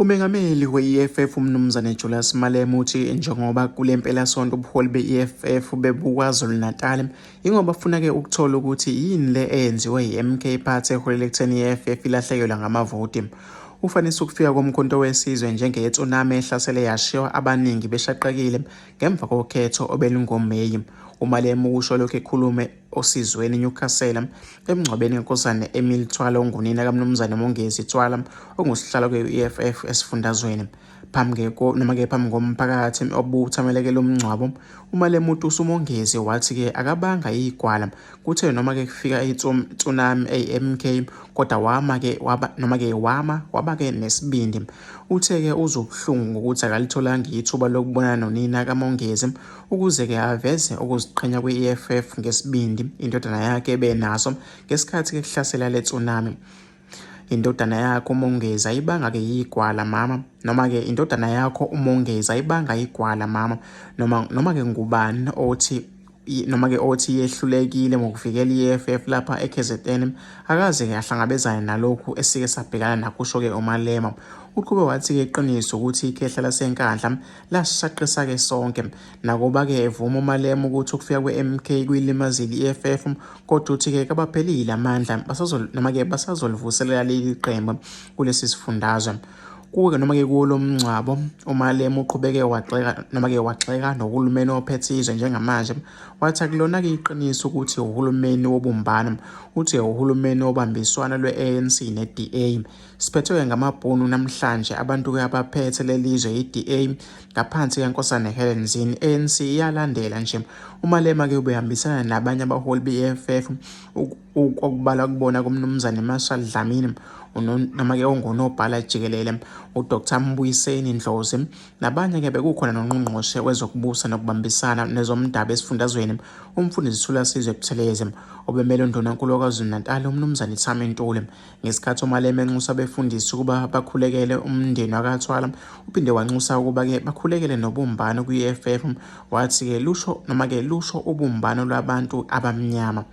Umengameli we-EFF uMnumzane Julius Malema uthi njengoba kule mpelasonto ubuholi be-EFF bebuka KwaZulu-Natal ingoba bafuna-ke ukuthola ukuthi yini le eyenziwe yi-MK Party eholela ekutheni i-EFF ilahlekelwa ngamavoti. Ufanele ukufika komkhonto wesizwe njenge-tsunami ehlasele yashiya abaningi beshaqekile ngemva kokhetho obelungoMeyi. uMalema usho lokho ekhulume osizweni Newcastle emngcwabeni kaNkosazana Emily Thwala ongunina kaMnumzane Mongezi Thwala ongusihlalo kwe-EFF esifundazweni. Phambi komphakathi obuthamelekele umngcwabo, uMalema uthi uMongezi wathi-ke akabanga igwala kuthe noma-ke kufika i-tsunami eyi-MK kodwa waba-ke nesibindi. Uthe-ke uzobuhlungu ngokuthi akalitholanga ithuba lokubonana nonina kaMongezi ukuze-ke aveze ukuziqhenya kwe-EFF ngesibindi indodana yakhe ebenaso ngesikhathi kuhlasela le tsunami. Indodana yakho uMongezi ayibanga-ke igwala mama, noma-ke indodana yakho uMongezi ayibanga igwala mama, noma-ke ngubani othi yehlulekile ngokuvikela i-EFF lapha eKZN akaze-ke ahlangabezane nalokhu esike sabhekana nakusho-ke uMalema. Uqhube wathi-ke iqiniso ukuthi ikhehla laseNkandla lasishaqisa-ke sonke, nakuba-ke evuma uMalema ukuthi ukufika kwe-MK kuyilimazile i-EFF kodwa uthi-ke kabaphelile amandla basazolivuselela leli qembu kulesi sifundazwe. Kuwo-ke noma-ke kuwo lo mngcwabo uMalema uqhubeke waxeka nohulumeni ophethe izwe njengamanje, wathi akulona-ke iqiniso ukuthi uhulumeni wobumbano, uthi uhulumeni wobambiswano lwe-ANC ne-DA. Siphethwe ngamabhunu namhlanje abantu-ke abaphethe lelizwe i-DA ngaphansi kaNkosazana Helen Zille, ANC iyalandela nje. uMalema-ke ubehambisana nabanye abaholi be-EFF okubala kubona kuMnumzane Marshall Dlamini noma-ke ongunobhala jikelele uDr Mbuyiseni Ndlozi, nabanye-ke bekukhona noNgqongqoshe wezokubusa nokubambisana nezomndaba esifundazweni umfundisi Thulasizwe Buthelezi obemele uNdunankulu KwaZulu-Natal uMnumzane Thami Ntuli. Ngesikhathi uMalema enxusa abefundisi ukuba bakhulekele umndeni wakaThwala, uphinde wanxusa ukuba-ke bakhulekele nobumbano kwi-EFF, wathi-ke lusho ubumbano lwabantu abamnyama.